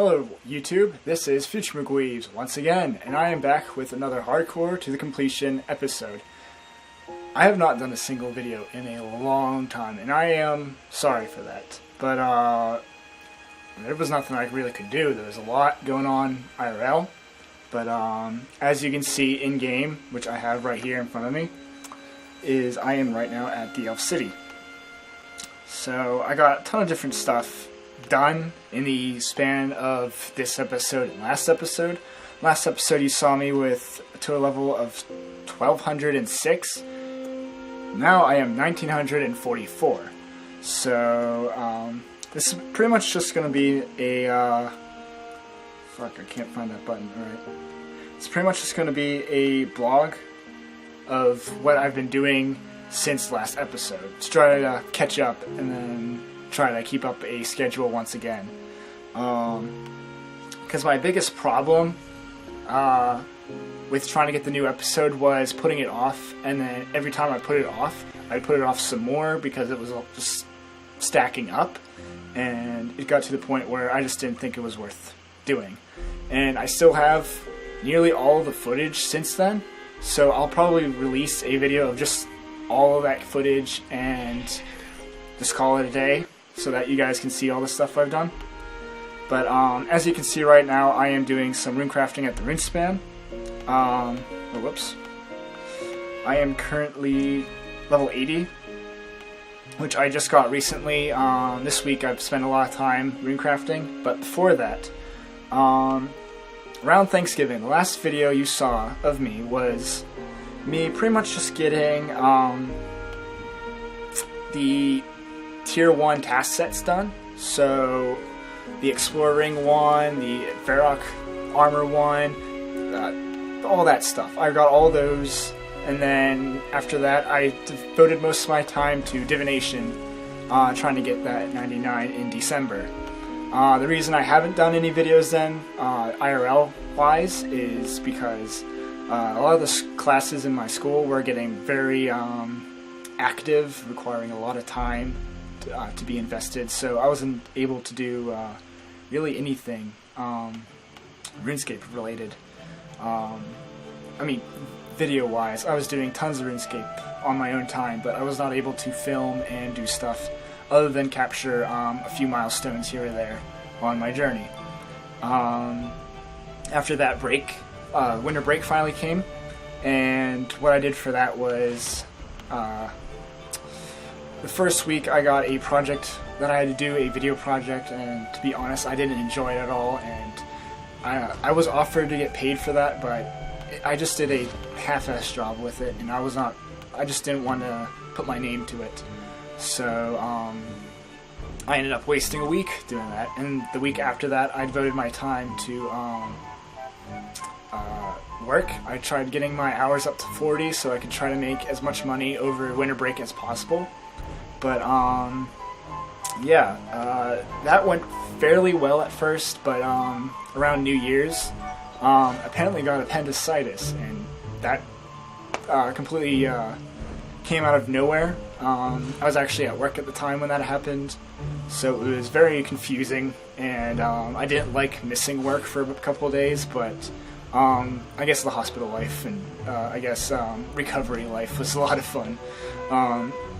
Hello YouTube, this is Future McGuives once again, and I am back with another hardcore to the completion episode. I have not done a single video in a long time, and I am sorry for that. But there was nothing I really could do. There was a lot going on IRL. But as you can see in game, which I have right here in front of me, is I am right now at the Elf City. So I got a ton of different stuff done in the span of this episode and last episode. Last episode you saw me with a total level of 1206. Now I am 1944. So this is pretty much just going to be a fuck, I can't find that button. Alright. It's pretty much just going to be a blog of what I've been doing since last episode, to try to catch up and then try to keep up a schedule once again. Because my biggest problem with trying to get the new episode was putting it off, and then every time I put it off, I'd put it off some more because it was just stacking up, and it got to the point where I just didn't think it was worth doing. And I still have nearly all the footage since then, so I'll probably release a video of just all of that footage and just call it a day, so that you guys can see all the stuff I've done. But as you can see right now, I am doing some rune crafting at the rune span. Whoops. I am currently level 80, which I just got recently. This week I've spent a lot of time rune crafting, but before that, around Thanksgiving, the last video you saw of me was me pretty much just getting the Tier 1 task sets done. So the Exploring one, the Varrock Armor one, all that stuff. I got all those, and then after that I devoted most of my time to Divination, trying to get that 99 in December. The reason I haven't done any videos then, IRL wise, is because a lot of the classes in my school were getting very active, requiring a lot of time to be invested, so I wasn't able to do really anything RuneScape related. I mean, video wise, I was doing tons of RuneScape on my own time, but I was not able to film and do stuff other than capture a few milestones here or there on my journey. After that break, winter break finally came, and what I did for that was the first week I got a project that I had to do, a video project, and to be honest, I didn't enjoy it at all, and I was offered to get paid for that, but I just did a half-assed job with it, and I just didn't want to put my name to it. So I ended up wasting a week doing that, and the week after that I devoted my time to work. I tried getting my hours up to 40 so I could try to make as much money over winter break as possible. But yeah, that went fairly well at first, but around New Year's, apparently got appendicitis, and that completely came out of nowhere. I was actually at work at the time when that happened, so it was very confusing, and I didn't like missing work for a couple of days, but I guess the hospital life and I guess recovery life was a lot of fun.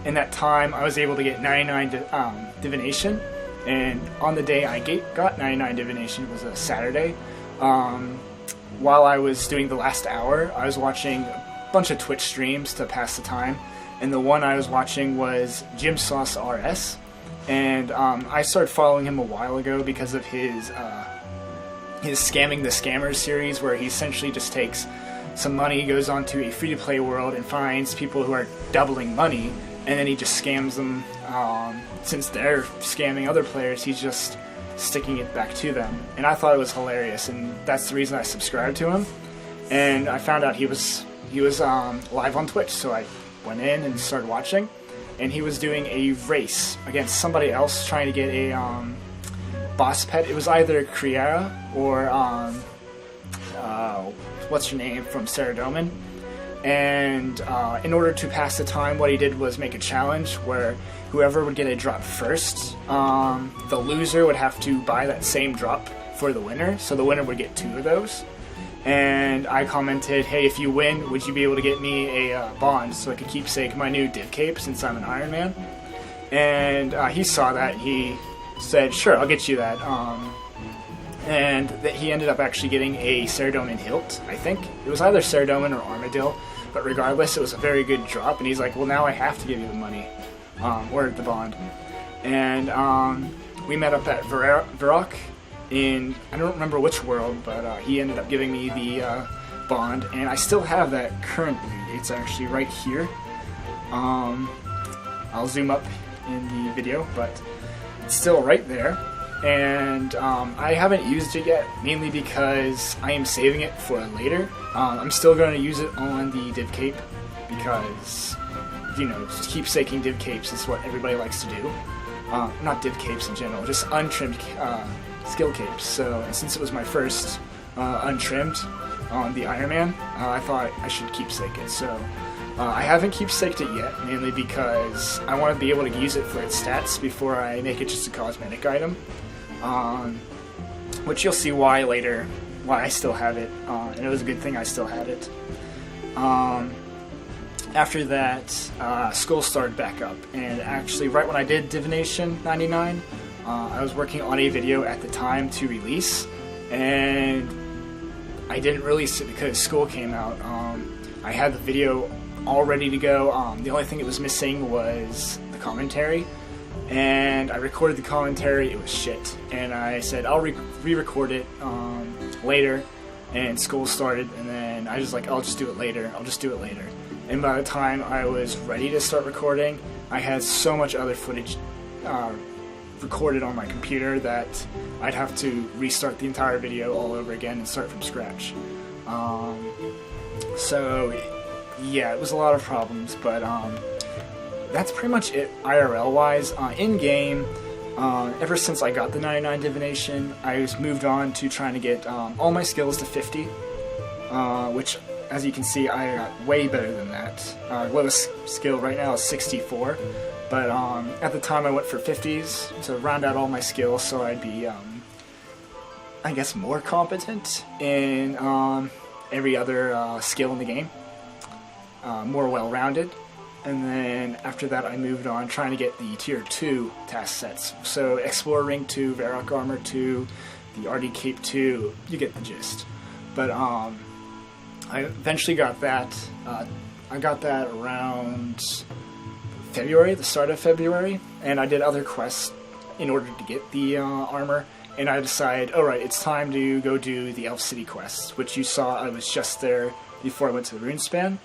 In that time, I was able to get 99 Divination, and on the day I got 99 Divination, it was a Saturday, while I was doing the last hour, I was watching a bunch of Twitch streams to pass the time, and the one I was watching was Jim Sauce RS, and I started following him a while ago because of his Scamming the Scammers series, where he essentially just takes some money, goes onto a free-to-play world, and finds people who are doubling money, and then he just scams them. Since they're scamming other players, he's just sticking it back to them. And I thought it was hilarious, and that's the reason I subscribed to him. And I found out he was live on Twitch, so I went in and started watching. And he was doing a race against somebody else trying to get a boss pet. It was either Kriera or what's her name from Saradomin. And in order to pass the time, what he did was make a challenge where whoever would get a drop first, the loser would have to buy that same drop for the winner, so the winner would get 2 of those. And I commented, hey, if you win, would you be able to get me a bond so I could keepsake my new div cape since I'm an Iron Man? And he saw that. He said, sure, I'll get you that. And that he ended up actually getting a Ceradomin hilt, I think. It was either Ceradomin or Armadil, but regardless, it was a very good drop. And he's like, well, now I have to give you the money, or the bond. And we met up at Varrock in, I don't remember which world, but he ended up giving me the bond, and I still have that currently. It's actually right here. I'll zoom up in the video, but it's still right there. And I haven't used it yet, mainly because I am saving it for later. I'm still going to use it on the div cape because, you know, keepsaking div capes is what everybody likes to do. Not div capes in general, just untrimmed skill capes. So, and since it was my first untrimmed on the Iron Man, I thought I should keepsake it. So I haven't keepsaked it yet, mainly because I want to be able to use it for its stats before I make it just a cosmetic item. Which you'll see why later, why I still have it, and it was a good thing I still had it. After that, school started back up, and actually right when I did Divination 99, I was working on a video at the time to release, and I didn't release it because school came out. I had the video all ready to go. The only thing it was missing was the commentary, and I recorded the commentary. It was shit, and I said I'll re-record it later, and school started, and then I was like, I'll just do it later. And by the time I was ready to start recording, I had so much other footage recorded on my computer that I'd have to restart the entire video all over again and start from scratch. So yeah, it was a lot of problems, but that's pretty much it IRL wise. In-game, ever since I got the 99 Divination, I was moved on to trying to get all my skills to 50, which, as you can see, I got way better than that. Lowest skill right now is 64, but at the time I went for 50s to round out all my skills, so I'd be, I guess, more competent in every other skill in the game, more well-rounded. And then after that I moved on trying to get the tier 2 task sets. So Explorer Ring 2, Varrock Armor 2, the RD Cape 2, you get the gist. But I eventually got that. I got that around February, the start of February, and I did other quests in order to get the armor. And I decided, alright, it's time to go do the Elf City quests, which you saw I was just there before I went to the Runespan.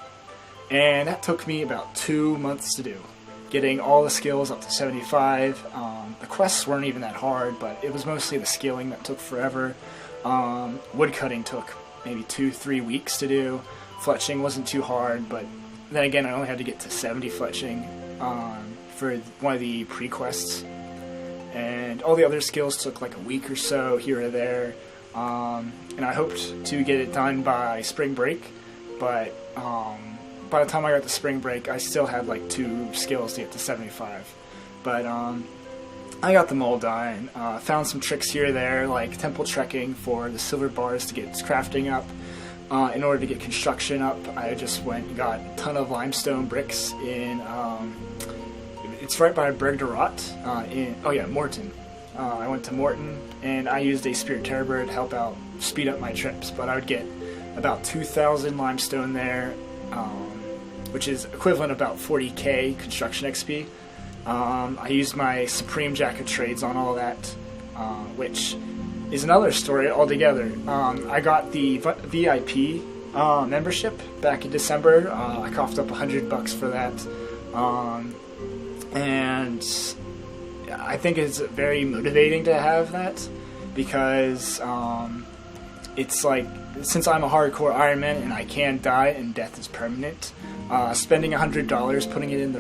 And that took me about 2 months to do, getting all the skills up to 75. The quests weren't even that hard, but it was mostly the skilling that took forever. Woodcutting took maybe 2-3 weeks to do. Fletching wasn't too hard, but then again I only had to get to 70 fletching for one of the pre-quests. And all the other skills took like a week or so here or there. And I hoped to get it done by spring break, but by the time I got to spring break, I still had like 2 skills to get to 75. But I got them all done. Found some tricks here or there, like temple trekking for the silver bars to get crafting up. In order to get construction up, I just went and got a ton of limestone bricks in, it's right by Bergderot, in Morton. I went to Morton, and I used a Spirit Terror Bird to help out speed up my trips, but I would get about 2,000 limestone there, which is equivalent to about 40k construction XP. I used my Supreme Jack of Trades on all that, which is another story altogether. I got the VIP membership back in December. I coughed up $100 for that, and I think it's very motivating to have that, because it's like, since I'm a hardcore Iron Man and I can die and death is permanent, spending $100, putting it in the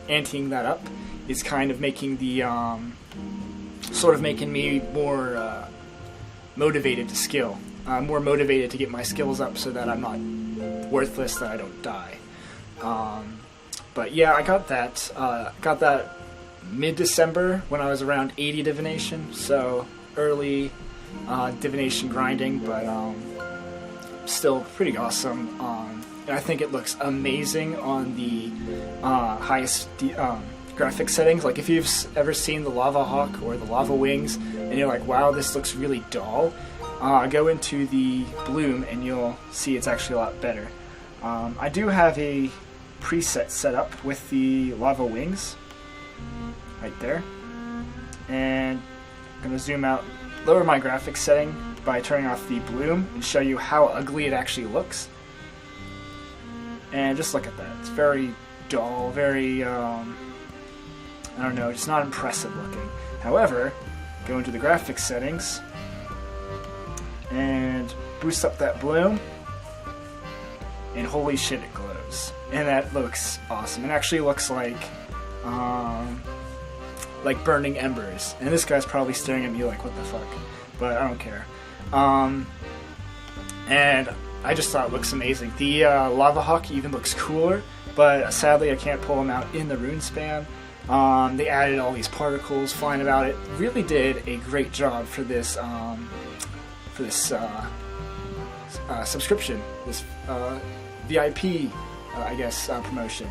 anteing that up, is kind of making the sort of making me more motivated to skill, more motivated to get my skills up so that I'm not worthless, that I don't die. But yeah, I got that mid-December when I was around 80 divination, so early divination grinding, but still pretty awesome. And I think it looks amazing on the highest graphic settings. Like if you've ever seen the Lava Hawk or the Lava Wings, and you're like, wow, this looks really dull, go into the Bloom and you'll see it's actually a lot better. I do have a preset set up with the Lava Wings right there, and I'm going to zoom out, lower my graphics setting by turning off the Bloom and show you how ugly it actually looks. And just look at that, it's very dull, very, I don't know, it's not impressive looking. However, go into the graphics settings and boost up that Bloom, and holy shit, it glows. And that looks awesome. It actually looks like burning embers. And this guy's probably staring at me like, what the fuck? But I don't care. And I just thought it looks amazing. The Lava Hawk even looks cooler, but sadly I can't pull him out in the rune span. They added all these particles flying about. It really did a great job for this subscription, this VIP, I guess, promotion.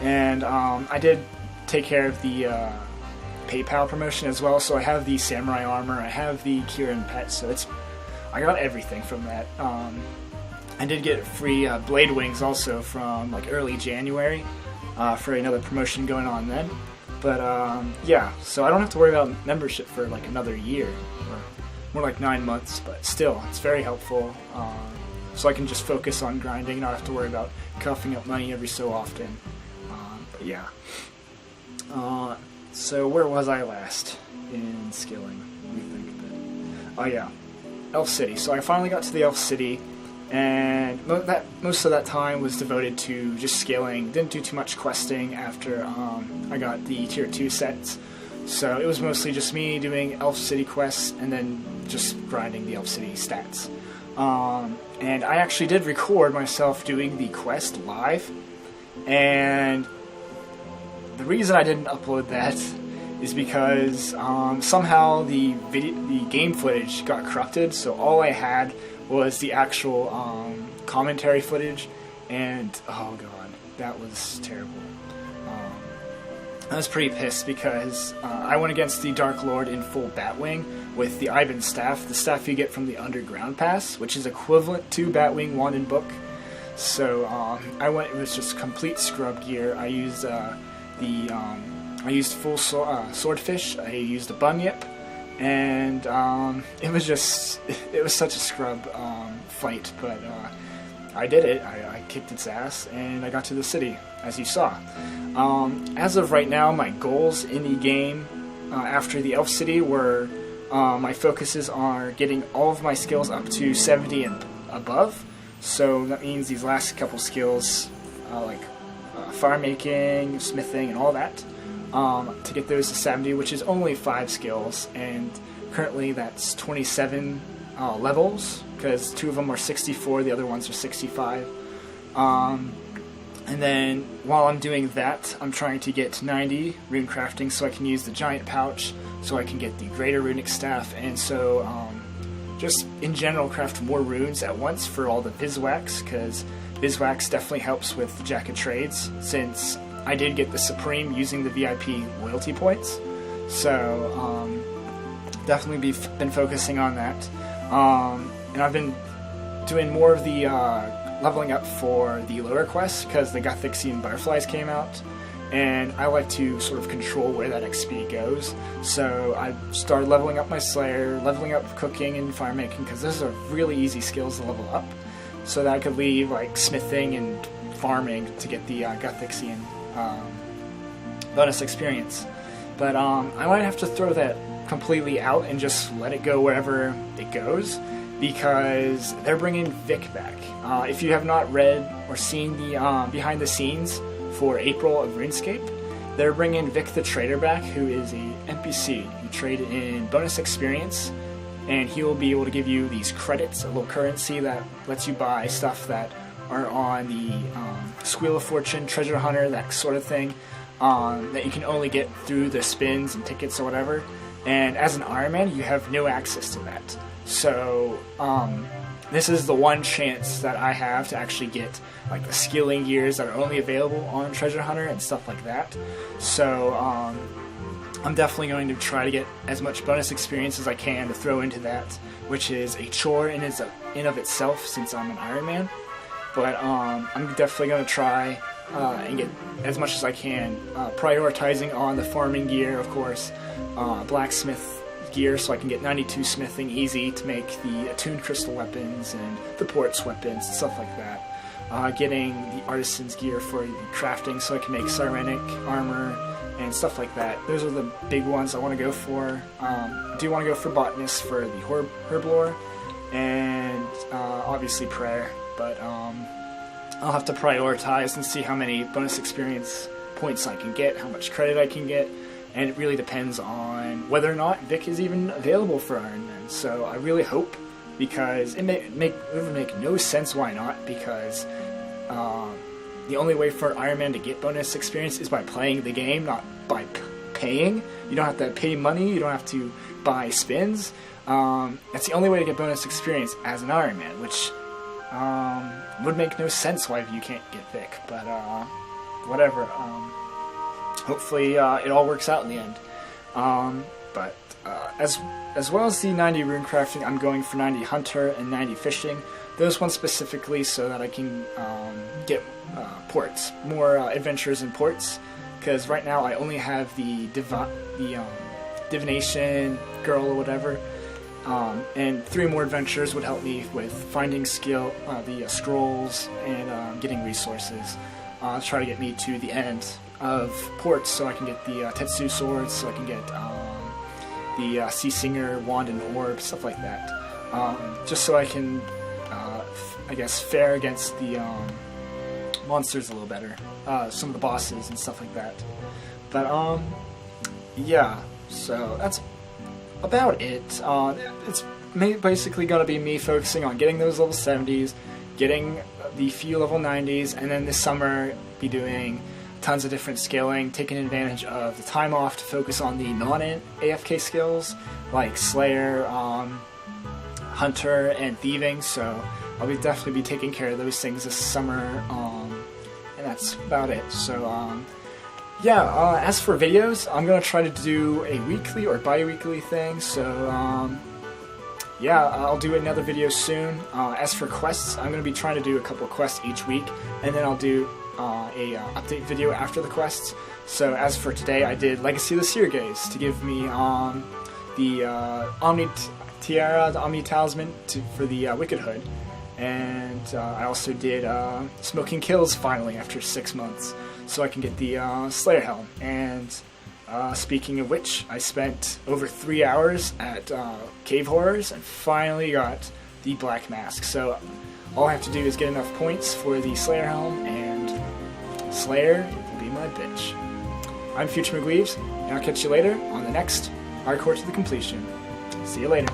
And I did take care of the PayPal promotion as well, so I have the samurai armor, I have the Kirin pet, so I got everything from that. I did get free blade wings also from like early January for another promotion going on then. But yeah, so I don't have to worry about membership for like another year, or more like 9 months, but still, it's very helpful. So I can just focus on grinding, not have to worry about coughing up money every so often. But yeah. So where was I last in skilling? Let me think a bit. Oh yeah, Elf City. So I finally got to the Elf City, and most of that time was devoted to just scaling. Didn't do too much questing after I got the tier 2 sets. So it was mostly just me doing Elf City quests and then just grinding the Elf City stats. And I actually did record myself doing the quest live, and the reason I didn't upload that is because somehow the game footage got corrupted, so all I had was the actual commentary footage, and oh god, that was terrible. I was pretty pissed because I went against the Dark Lord in full Batwing with the Ivan staff, the staff you get from the Underground Pass, which is equivalent to Batwing Wand and Book. So I went, it was just complete scrub gear. I used I used full swordfish, I used a bunyip, and it was such a scrub fight, but I did it. I kicked its ass, and I got to the city, as you saw. As of right now, my goals in the game after the Elf City were my focuses are getting all of my skills up to 70 and above. So that means these last couple skills, like fire making, smithing, and all that, to get those to 70, which is only 5 skills, and currently that's 27 levels, because 2 of them are 64, the other ones are 65. And then while I'm doing that, I'm trying to get to 90 rune crafting so I can use the giant pouch, so I can get the greater runic staff, and so just in general craft more runes at once for all the Viswax, because Viswax definitely helps with Jack of Trades, since I did get the Supreme using the VIP loyalty points. So definitely been focusing on that. And I've been doing more of the leveling up for the lower quests, because the Gothixian Butterflies came out, and I like to sort of control where that XP goes. So I started leveling up my Slayer, leveling up cooking and fire making, because those are really easy skills to level up, so that I could leave like smithing and farming to get the Gothixian bonus experience. But I might have to throw that completely out and just let it go wherever it goes, because they're bringing Vic back. If you have not read or seen the behind the scenes for April of RuneScape, they're bringing Vic the Trader back, who is a NPC. You trade in bonus experience, and he will be able to give you these credits, a little currency that lets you buy stuff that are on the Squeal of Fortune, Treasure Hunter, that sort of thing, that you can only get through the spins and tickets or whatever. and as an Iron Man, you have no access to that. So this is the one chance that I have to actually get like the skilling gears that are only available on Treasure Hunter and stuff like that. So I'm definitely going to try to get as much bonus experience as I can to throw into that, which is a chore in of itself since I'm an Iron Man. But I'm definitely going to try and get as much as I can, prioritizing on the farming gear, of course, blacksmith gear, so I can get 92 smithing easy to make the attuned crystal weapons and the ports weapons and stuff like that. Getting the artisan's gear for the crafting, so I can make Sirenic armor and stuff like that. Those are the big ones I want to go for. I do want to go for botanist for the herblore, and obviously prayer, but I'll have to prioritize and see how many bonus experience points I can get, how much credit I can get, and it really depends on whether or not Vic is even available for Iron Man. So I really hope, because it would make no sense why not, because the only way for Iron Man to get bonus experience is by playing the game, not by paying. You don't have to pay money, you don't have to buy spins. That's the only way to get bonus experience as an Iron Man, which would make no sense why you can't get Vic, but whatever. Hopefully it all works out in the end. But as well as the 90 rune crafting, I'm going for 90 hunter and 90 fishing. Those ones specifically so that I can get ports, more adventures in ports. Because right now I only have the divination girl or whatever. And 3 more adventures would help me with finding the scrolls and getting resources. Try to get me to the end of ports so I can get the Tetsu swords, so I can get the Sea Singer wand and orb, stuff like that. Just so I can, I guess, fare against the monsters a little better. Some of the bosses and stuff like that. But yeah, so that's about it. It's basically going to be me focusing on getting those level 70s, getting the few level 90s, and then this summer be doing tons of different scaling, taking advantage of the time off to focus on the non-AFK skills like Slayer, Hunter, and Thieving. So I'll definitely be taking care of those things this summer, and that's about it. So yeah, as for videos, I'm going to try to do a weekly or bi-weekly thing, so yeah, I'll do another video soon. As for quests, I'm going to be trying to do a couple quests each week, and then I'll do a update video after the quests. So as for today, I did Legacy of the Seergaze to give me the Omni Tiara, the Omni Talisman for the Wicked Hood. And I also did Smoking Kills finally after 6 months, so I can get the Slayer Helm. And speaking of which, I spent over 3 hours at Cave Horrors and finally got the Black Mask. So all I have to do is get enough points for the Slayer Helm, and Slayer will be my bitch. I'm Future McGuives, and I'll catch you later on the next Hardcore to the Completion. See you later.